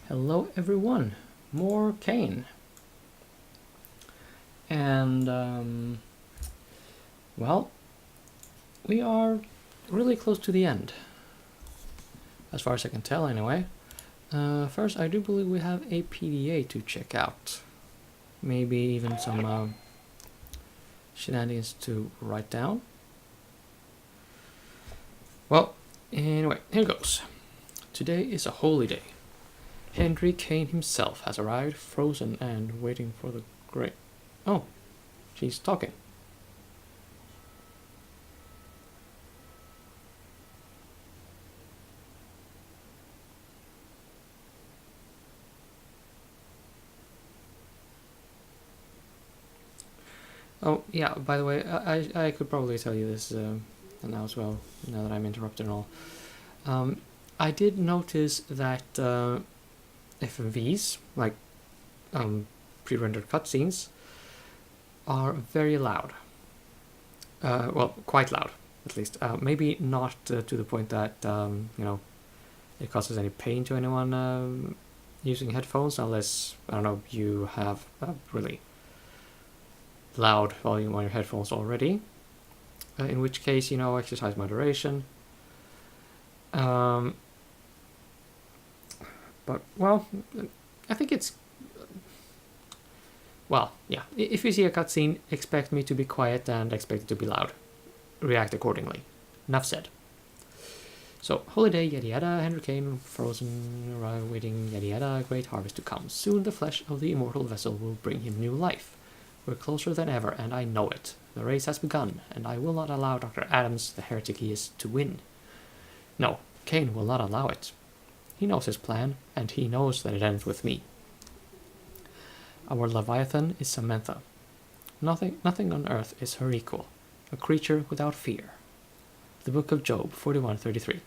Hello everyone, more Cayne. And, well, we are really close to the end. As far as I can tell, anyway. First, I do believe we have a PDA to check out. Maybe even some shenanigans to write down. Well, anyway, here goes. Today is a holy day. Henry Cayne himself has arrived, frozen and waiting for the great... Oh, she's talking. Oh, yeah, by the way, I could probably tell you this now as well, now that I'm interrupted and all. I did notice that FMVs, like pre-rendered cutscenes, are very loud. Well, quite loud, at least. Maybe not to the point that, it causes any pain to anyone using headphones, unless, I don't know, you have a really loud volume on your headphones already. In which case, exercise moderation. But, well, I think it's... Well, yeah. If you see a cutscene, expect me to be quiet and expect it to be loud. React accordingly. Enough said. So, holiday, yada yada, Henry Cayne, frozen, waiting, yada yada, great harvest to come. Soon the flesh of the immortal vessel will bring him new life. We're closer than ever, and I know it. The race has begun, and I will not allow Dr. Adams, the heretic he is, to win. No, Cayne will not allow it. He knows his plan, and he knows that it ends with me. Our Leviathan is Samantha. Nothing on earth is her equal. A creature without fear. The Book of Job 41:33.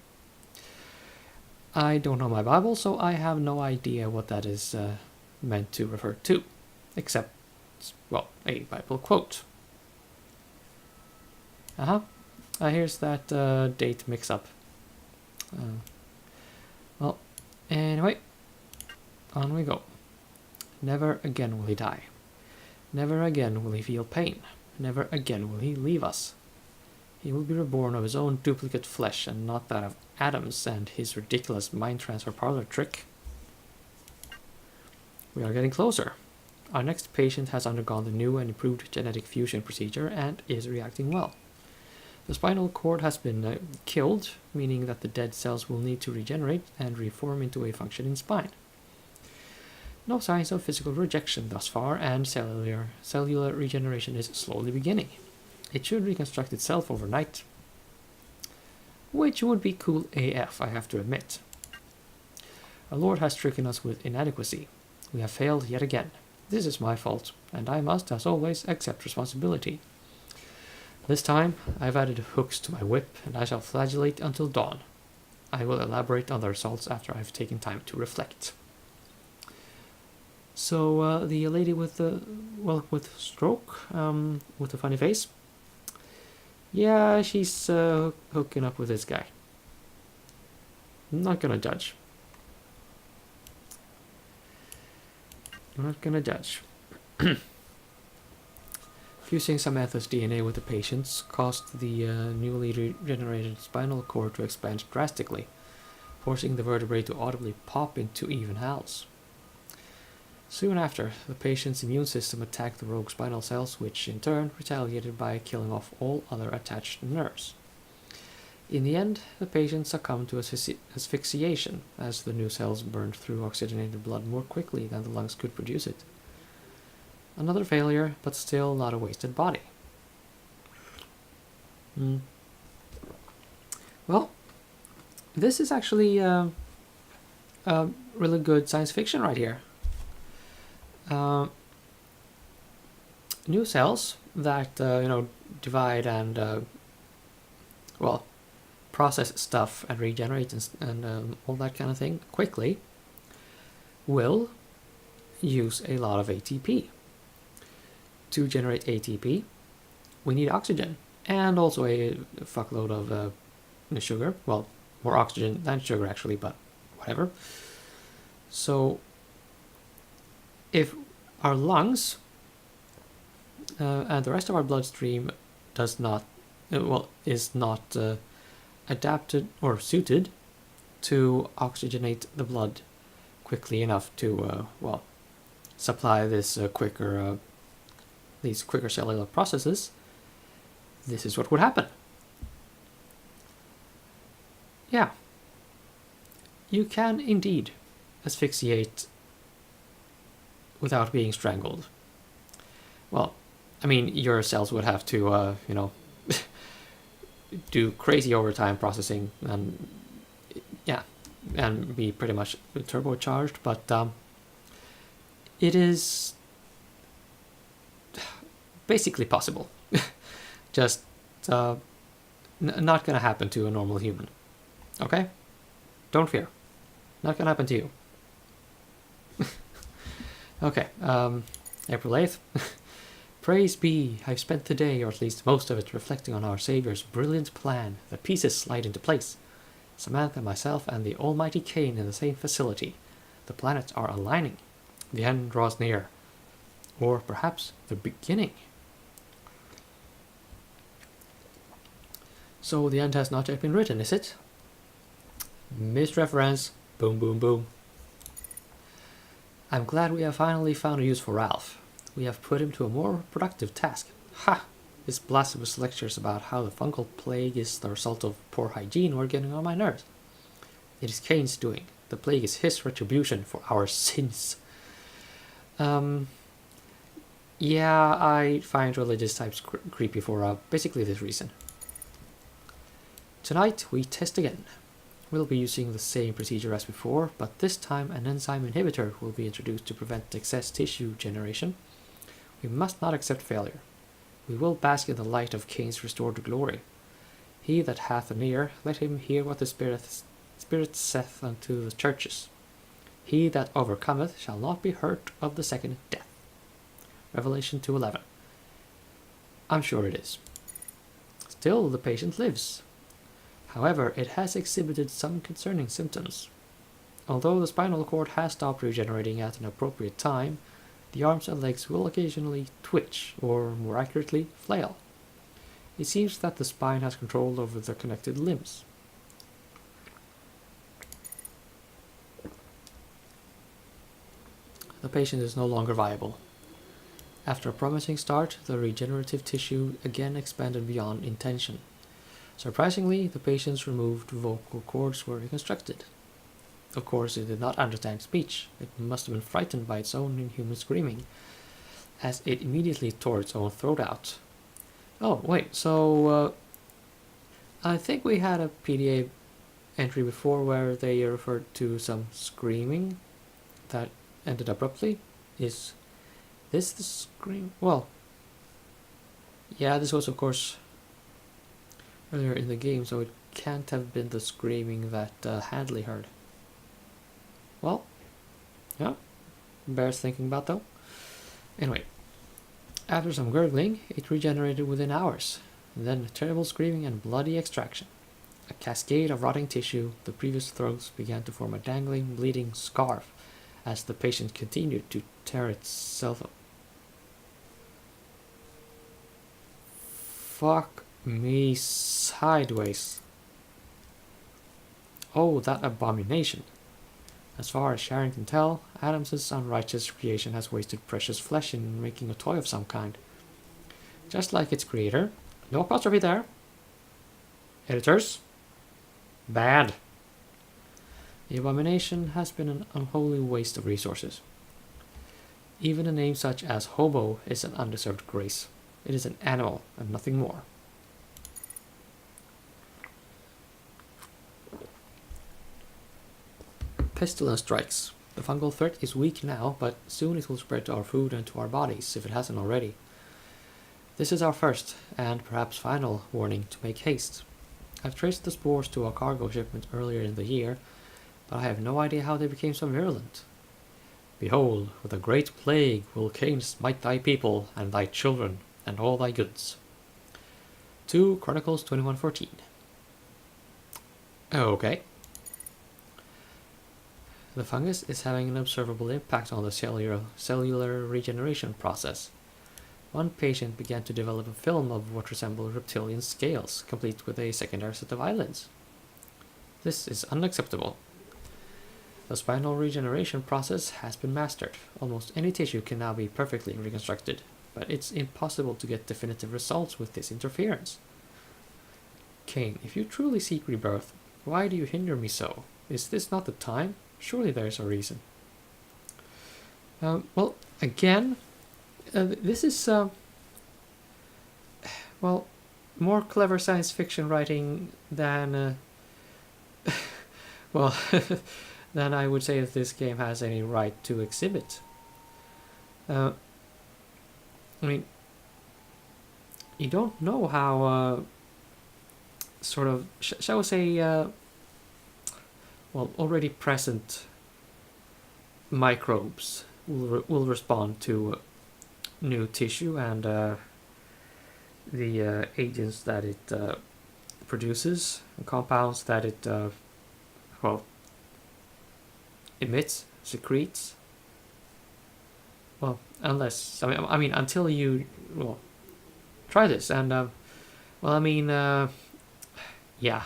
I don't know my Bible, so I have no idea what that is meant to refer to, except, well, a Bible quote. Here's that date mix-up. Well, anyway, on we go. Never again will he die. Never again will he feel pain. Never again will he leave us. He will be reborn of his own duplicate flesh and not that of Adams and his ridiculous mind transfer parlor trick. We are getting closer. Our next patient has undergone the new and improved genetic fusion procedure and is reacting well. The spinal cord has been killed, meaning that the dead cells will need to regenerate and reform into a functioning spine. No signs of physical rejection thus far, and cellular regeneration is slowly beginning. It should reconstruct itself overnight, which would be cool AF, I have to admit. Our Lord has stricken us with inadequacy. We have failed yet again. This is my fault, and I must, as always, accept responsibility. This time, I've added hooks to my whip, and I shall flagellate until dawn. I will elaborate on the results after I've taken time to reflect. So, the lady with the, with stroke, with the funny face, yeah, she's hooking up with this guy. I'm not gonna judge. I'm not gonna judge. Fusing Samantha's DNA with the patient's caused the newly regenerated spinal cord to expand drastically, forcing the vertebrae to audibly pop into even howls. Soon after, the patient's immune system attacked the rogue spinal cells, which in turn retaliated by killing off all other attached nerves. In the end, the patient succumbed to asphyxiation, as the new cells burned through oxygenated blood more quickly than the lungs could produce it. Another failure, but still not a wasted body. Well, this is actually really good science fiction right here. New cells that divide and process stuff and regenerate and all that kind of thing quickly will use a lot of ATP. To generate ATP, we need oxygen and also a fuckload of sugar. Well, more oxygen than sugar actually, but whatever. So if our lungs and the rest of our bloodstream does not, is not adapted or suited to oxygenate the blood quickly enough to, supply this these quicker cellular processes, this is what would happen. Yeah, you can indeed asphyxiate without being strangled. Well, I mean, your cells would have to, do crazy overtime processing and, yeah, and be pretty much turbocharged, but it is basically possible. Just not gonna happen to a normal human. Okay? Don't fear. Not gonna happen to you. Okay, April 8th. Praise be, I've spent the day, or at least most of it, reflecting on our Saviour's brilliant plan. The pieces slide into place. Samantha, myself, and the almighty Cayne in the same facility. The planets are aligning. The end draws near. Or perhaps the beginning. So the end has not yet been written, is it? Missed reference. Boom, boom, boom. I'm glad we have finally found a use for Ralph. We have put him to a more productive task. Ha! His blasphemous lectures about how the fungal plague is the result of poor hygiene were getting on my nerves. It is Cayne's doing. The plague is his retribution for our sins. Yeah, I find religious types creepy for basically this reason. Tonight we test again. We'll be using the same procedure as before, but this time an enzyme inhibitor will be introduced to prevent excess tissue generation. We must not accept failure. We will bask in the light of Cayne's restored glory. He that hath an ear, let him hear what the Spirit saith unto the churches. He that overcometh shall not be hurt of the second death. Revelation 2:11. I'm sure it is. Still, the patient lives. However, it has exhibited some concerning symptoms. Although the spinal cord has stopped regenerating at an appropriate time, the arms and legs will occasionally twitch, or more accurately, flail. It seems that the spine has control over the connected limbs. The patient is no longer viable. After a promising start, the regenerative tissue again expanded beyond intention. Surprisingly, the patient's removed vocal cords were reconstructed. Of course, it did not understand speech. It must have been frightened by its own inhuman screaming, as it immediately tore its own throat out. Oh, wait, so I think we had a PDA entry before where they referred to some screaming that ended abruptly. Is this the scream? Well, yeah, this was, of course, earlier in the game, so it can't have been the screaming that Hadley heard. Well, yeah, bears thinking about though. Anyway, after some gurgling, it regenerated within hours. Then terrible screaming and bloody extraction. A cascade of rotting tissue, the previous throats began to form a dangling, bleeding scarf as the patient continued to tear itself up. Fuck me sideways. Oh, that abomination. As far as Sharon can tell, Adams's unrighteous creation has wasted precious flesh in making a toy of some kind. Just like its creator. No apostrophe there. Editors. Bad. The abomination has been an unholy waste of resources. Even a name such as hobo is an undeserved grace. It is an animal and nothing more. Pestilence strikes. The fungal threat is weak now, but soon it will spread to our food and to our bodies, if it hasn't already. This is our first, and perhaps final, warning to make haste. I've traced the spores to a cargo shipment earlier in the year, but I have no idea how they became so virulent. Behold, with a great plague will Cayne smite thy people, and thy children, and all thy goods. 2 Chronicles 21:14. Okay. The fungus is having an observable impact on the cellular regeneration process. One patient began to develop a film of what resembled reptilian scales, complete with a secondary set of eyelids. This is unacceptable. The spinal regeneration process has been mastered. Almost any tissue can now be perfectly reconstructed, but it's impossible to get definitive results with this interference. Cayne, if you truly seek rebirth, why do you hinder me so? Is this not the time? Surely there is a reason. Well, again, this is, well, more clever science fiction writing than, well, than I would say that this game has any right to exhibit. I mean, you don't know how, sort of, shall we say, well, already present microbes will respond to new tissue and the agents that it produces, compounds that it well, emits, secretes. Well, unless I mean until you try this and well, I mean yeah,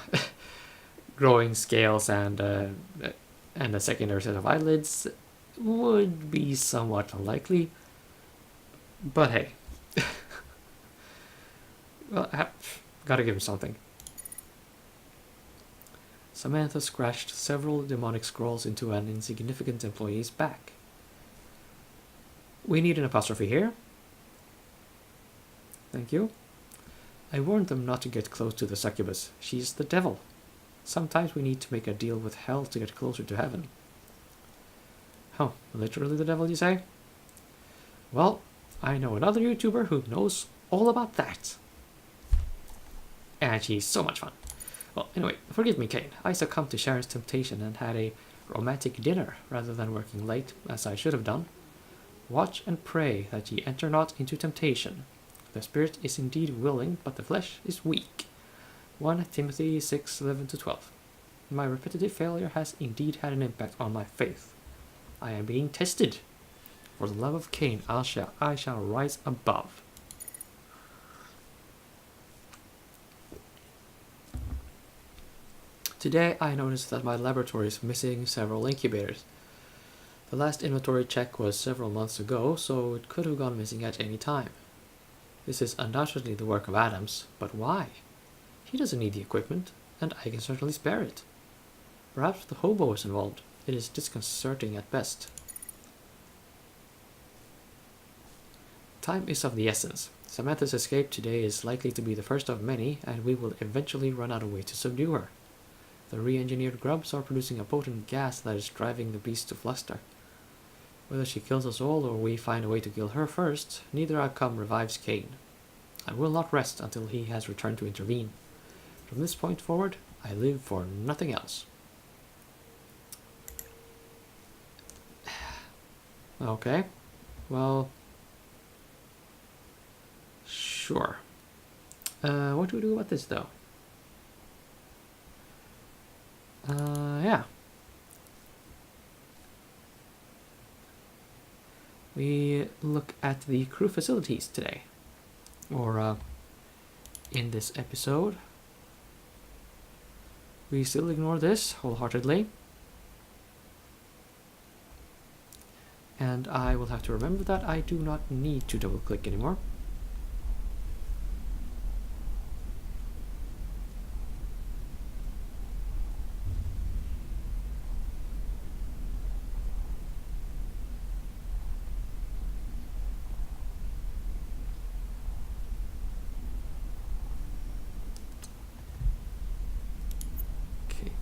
growing scales and a secondary set of eyelids would be somewhat unlikely. But hey, well, gotta give him something. Samantha scratched several demonic scrolls into an insignificant employee's back. We need an apostrophe here. Thank you. I warned them not to get close to the succubus. She's the devil. Sometimes we need to make a deal with hell to get closer to heaven. Oh, literally the devil, you say? Well, I know another YouTuber who knows all about that. And she's so much fun. Well, anyway, forgive me, Cayne. I succumbed to Sharon's temptation and had a romantic dinner rather than working late, as I should have done. Watch and pray that ye enter not into temptation. The spirit is indeed willing, but the flesh is weak. 1 Timothy 6:11-12. My repetitive failure has indeed had an impact on my faith. I am being tested. For the love of Cayne, I shall rise above. Today I noticed that my laboratory is missing several incubators. The last inventory check was several months ago, so it could have gone missing at any time. This is undoubtedly the work of Adams, but why? He doesn't need the equipment, and I can certainly spare it. Perhaps the hobo is involved. It is disconcerting at best. Time is of the essence. Samantha's escape today is likely to be the first of many, and we will eventually run out of ways to subdue her. The re-engineered grubs are producing a potent gas that is driving the beast to fluster. Whether she kills us all or we find a way to kill her first, neither outcome revives Cayne. I will not rest until he has returned to intervene. From this point forward, I live for nothing else. Okay, well, sure. What do we do about this, though? Yeah. We look at the crew facilities today, or in this episode. We still ignore this wholeheartedly, and I will have to remember that I do not need to double click anymore.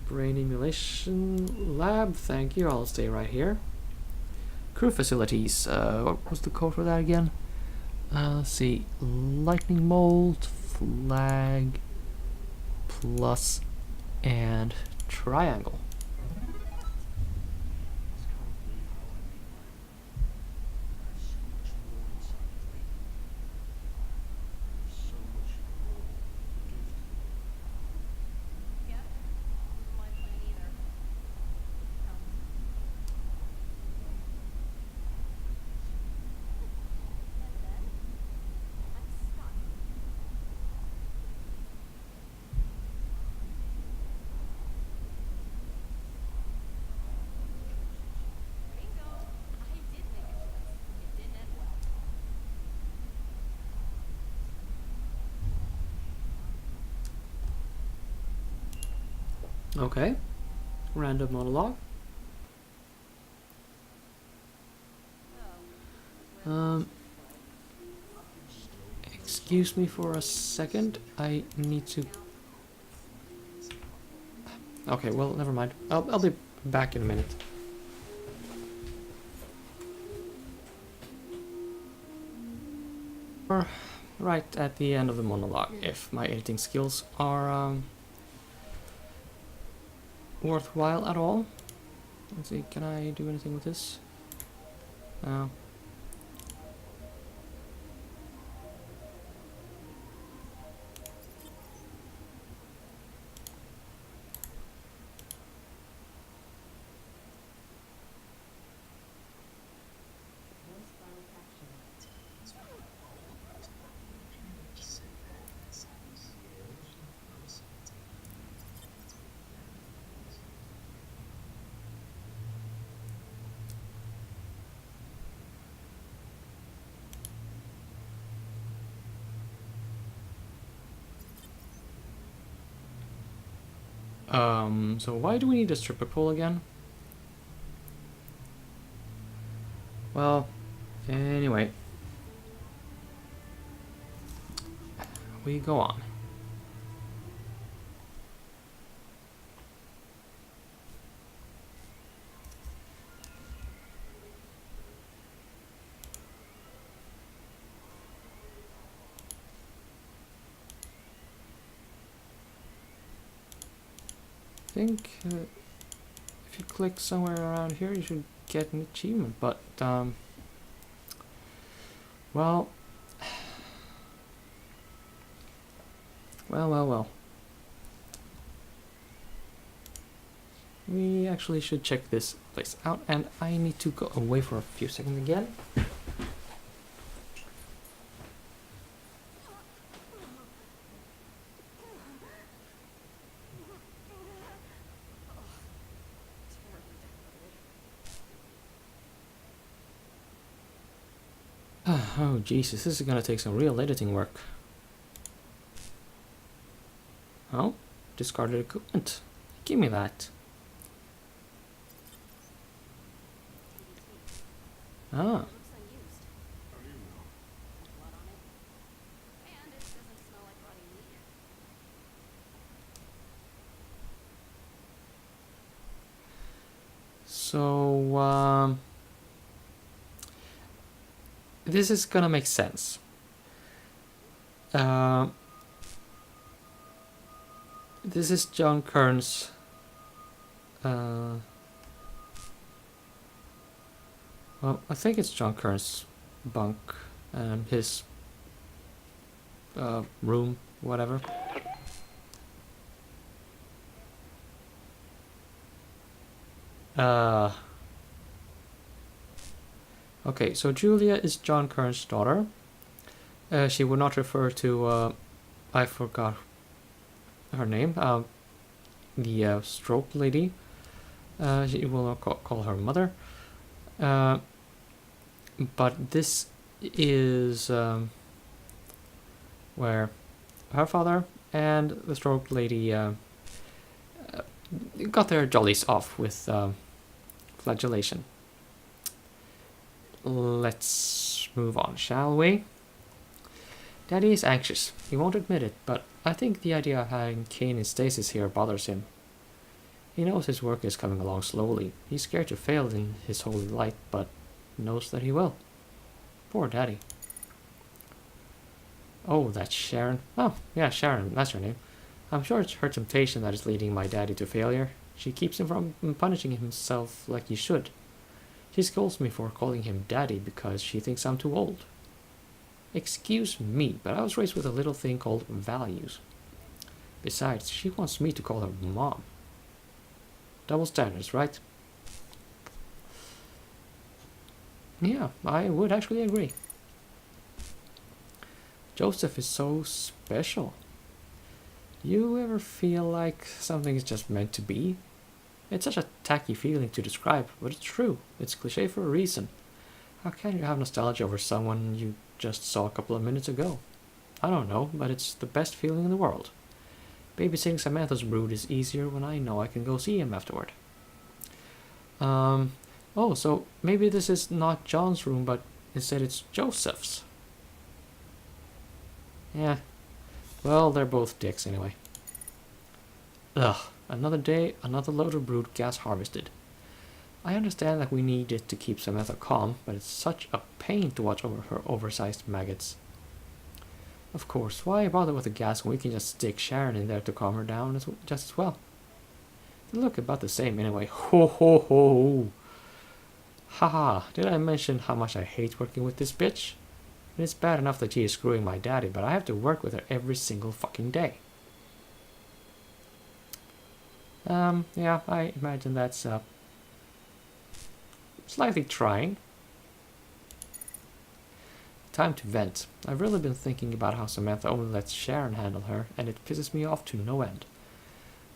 Brain emulation lab, thank you. I'll stay right here. Crew facilities. What was the code for that again? Let's see. Lightning mold, flag, plus, and triangle. Okay. Random monologue. Um, excuse me for a second. I need to. Okay, well, never mind. I'll be back in a minute. Right at the end of the monologue, if my editing skills are worthwhile at all. Let's see, can I do anything with this? No. So why do we need a stripper pole again? Well, anyway. We go on. I think if you click somewhere around here, you should get an achievement, but, well, well. We actually should check this place out, and I need to go away for a few seconds again. Oh, Jesus, this is gonna take some real editing work. Oh, discarded equipment. Give me that. Ah. So, this is gonna make sense. This is John Kern's well, I think it's John Kern's bunk and his room, whatever. Okay, so Julia is John Kern's daughter. She would not refer to, I forgot her name, the stroke lady. She will call her mother. But this is where her father and the stroke lady got their jollies off with flagellation. Let's move on, shall we? Daddy is anxious. He won't admit it, but I think the idea of having Cayne in stasis here bothers him. He knows his work is coming along slowly. He's scared to fail in his holy light, but knows that he will. Poor Daddy. Oh, that's Sharon. Oh, yeah, Sharon, that's her name. I'm sure it's her temptation that is leading my daddy to failure. She keeps him from punishing himself like he should. She scolds me for calling him daddy because she thinks I'm too old. Excuse me, but I was raised with a little thing called values. Besides, she wants me to call her mom. Double standards, right? Yeah, I would actually agree. Joseph is so special. You ever feel like something is just meant to be? It's such a tacky feeling to describe, but it's true. It's cliché for a reason. How can you have nostalgia over someone you just saw a couple of minutes ago? I don't know, but it's the best feeling in the world. Babysitting Samantha's brood is easier when I know I can go see him afterward. Oh, so maybe this is not John's room, but instead it's Joseph's. Yeah, well, they're both dicks anyway. Ugh, another day, another load of brood gas harvested. I understand that we need it to keep Samantha calm, but it's such a pain to watch over her oversized maggots. Of course, why bother with the gas when we can just stick Sharon in there to calm her down just as well? They look about the same anyway. Ho ho ho! Haha, did I mention how much I hate working with this bitch? And it's bad enough that she is screwing my daddy, but I have to work with her every single fucking day. Yeah, I imagine that's, slightly trying. Time to vent. I've really been thinking about how Samantha only lets Sharon handle her, and it pisses me off to no end.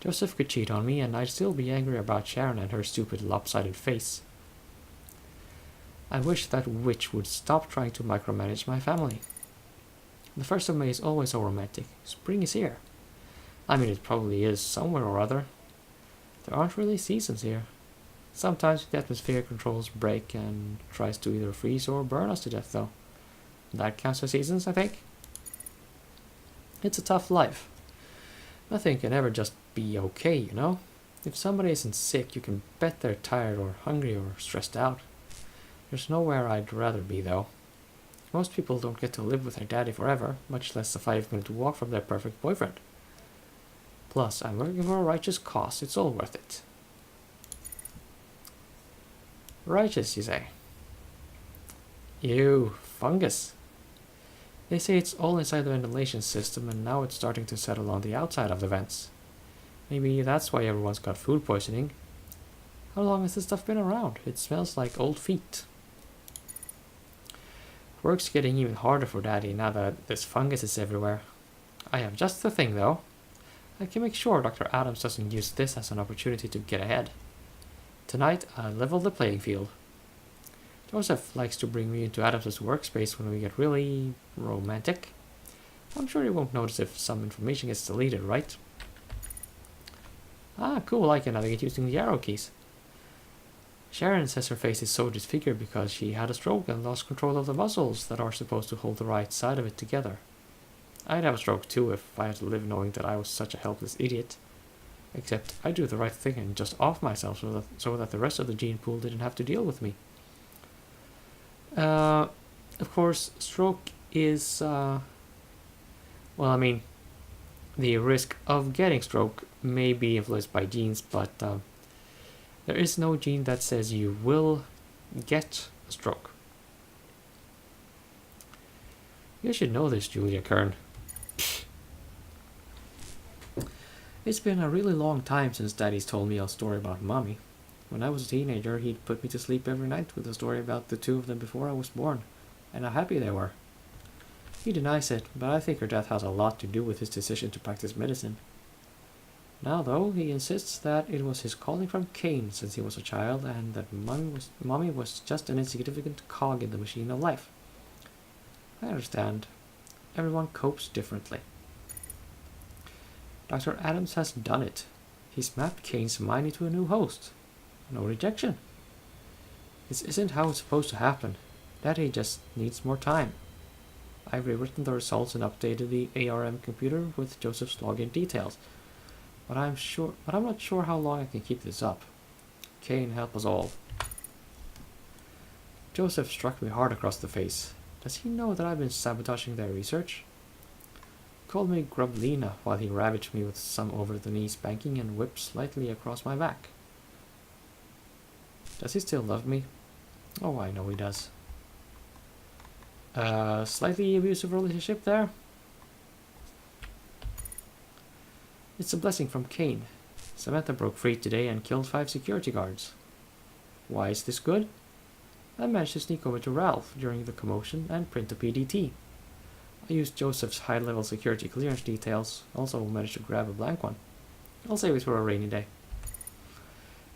Joseph could cheat on me, and I'd still be angry about Sharon and her stupid lopsided face. I wish that witch would stop trying to micromanage my family. The 1st of May is always so romantic. Spring is here. I mean, it probably is somewhere or other. There aren't really seasons here. Sometimes the atmosphere controls break and tries to either freeze or burn us to death, though. That counts as seasons, I think. It's a tough life. Nothing can ever just be okay, you know? If somebody isn't sick, you can bet they're tired or hungry or stressed out. There's nowhere I'd rather be, though. Most people don't get to live with their daddy forever, much less a 5-minute walk from their perfect boyfriend. Plus, I'm working for a righteous cause. It's all worth it. Righteous, you say? Ew, fungus. They say it's all inside the ventilation system, and now it's starting to settle on the outside of the vents. Maybe that's why everyone's got food poisoning. How long has this stuff been around? It smells like old feet. Work's getting even harder for Daddy now that this fungus is everywhere. I have just the thing, though. I can make sure Dr. Adams doesn't use this as an opportunity to get ahead. Tonight, I'll level the playing field. Joseph likes to bring me into Adams's workspace when we get really romantic. I'm sure he won't notice if some information gets deleted, right? Ah, cool, I can navigate using the arrow keys. Sharon says her face is so disfigured because she had a stroke and lost control of the muscles that are supposed to hold the right side of it together. I'd have a stroke too if I had to live knowing that I was such a helpless idiot. Except I do the right thing and just off myself so that the rest of the gene pool didn't have to deal with me. Of course, stroke is, well, I mean, the risk of getting stroke may be influenced by genes, but there is no gene that says you will get a stroke. You should know this, Julia Kern. It's been a really long time since Daddy's told me a story about Mommy. When I was a teenager, he'd put me to sleep every night with a story about the two of them before I was born, and how happy they were. He denies it, but I think her death has a lot to do with his decision to practice medicine. Now, though, he insists that it was his calling from Cayne since he was a child, and that Mommy was just an insignificant cog in the machine of life. I understand. Everyone copes differently. Dr. Adams has done it. He's mapped Cayne's mind into a new host. No rejection. This isn't how it's supposed to happen. Daddy just needs more time. I've rewritten the results and updated the ARM computer with Joseph's login details. But I'm not sure how long I can keep this up. Cayne, help us all. Joseph struck me hard across the face. Does he know that I've been sabotaging their research? He called me Grublina while he ravaged me with some over-the-knee spanking and whipped slightly across my back. Does he still love me? Oh, I know he does. Slightly abusive relationship there? It's a blessing from Cayne. Samantha broke free today and killed 5 security guards. Why is this good? I managed to sneak over to Ralph during the commotion and print a PDT. I used Joseph's high-level security clearance details, also managed to grab a blank one. I'll save it for a rainy day.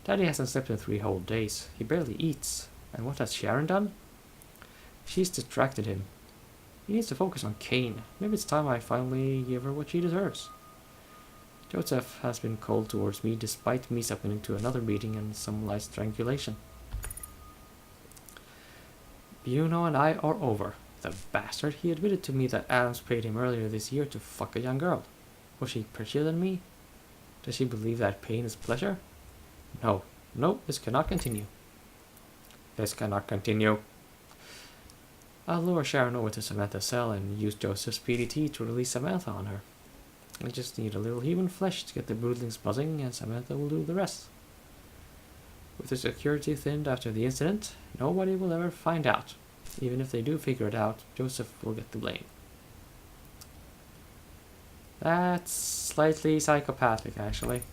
Daddy hasn't slept in 3 whole days. He barely eats. And what has Sharon done? She's distracted him. He needs to focus on Cayne. Maybe it's time I finally give her what she deserves. Joseph has been cold towards me despite me submitting to another meeting and some light strangulation. Bruno and I are over. The bastard, he admitted to me that Adams paid him earlier this year to fuck a young girl. Was she prettier than me? Does she believe that pain is pleasure? No. No, this cannot continue. This cannot continue. I'll lure Sharon over to Samantha's cell and use Joseph's PDT to release Samantha on her. I just need a little human flesh to get the broodlings buzzing, and Samantha will do the rest. With the security thinned after the incident, nobody will ever find out. Even if they do figure it out, Joseph will get the blame. That's slightly psychopathic, actually.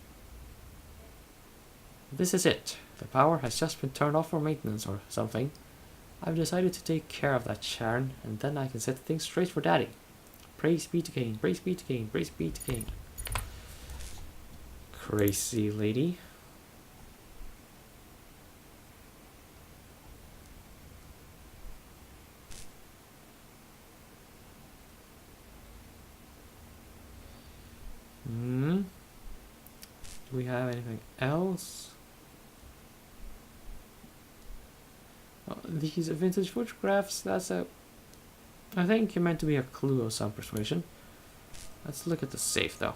This is it. The power has just been turned off for maintenance or something. I've decided to take care of that, Sharon, and then I can set things straight for Daddy. Praise be to Cayne, praise be to Cayne, praise be to Cayne. Crazy lady. Do we have anything else? Oh, these vintage photographs, that's a... I think you're meant to be a clue of some persuasion. Let's look at the safe, though.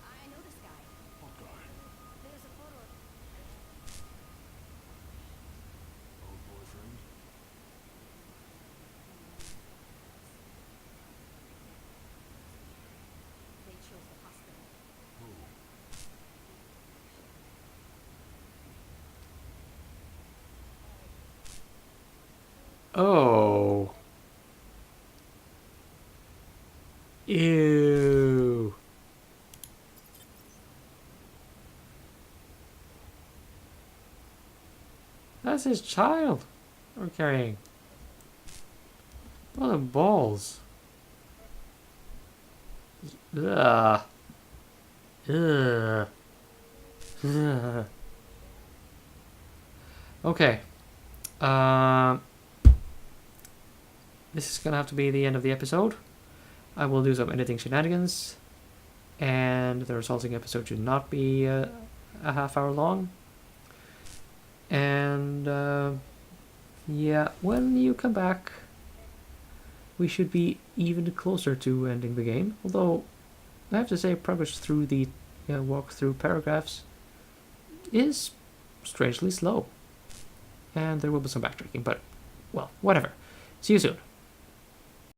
I know this guy. What guy? There's a photo of Old boyfriend? they chose the hospital. Who? Oh. Ew. That's his child we're carrying. What the balls. Ugh. Ugh. Ugh. Okay. This is gonna have to be the end of the episode. I will do some editing shenanigans, and the resulting episode should not be a half hour long. And yeah, when you come back, we should be even closer to ending the game. Although I have to say, progress through the walkthrough paragraphs is strangely slow, and there will be some backtracking. But well, whatever. See you soon.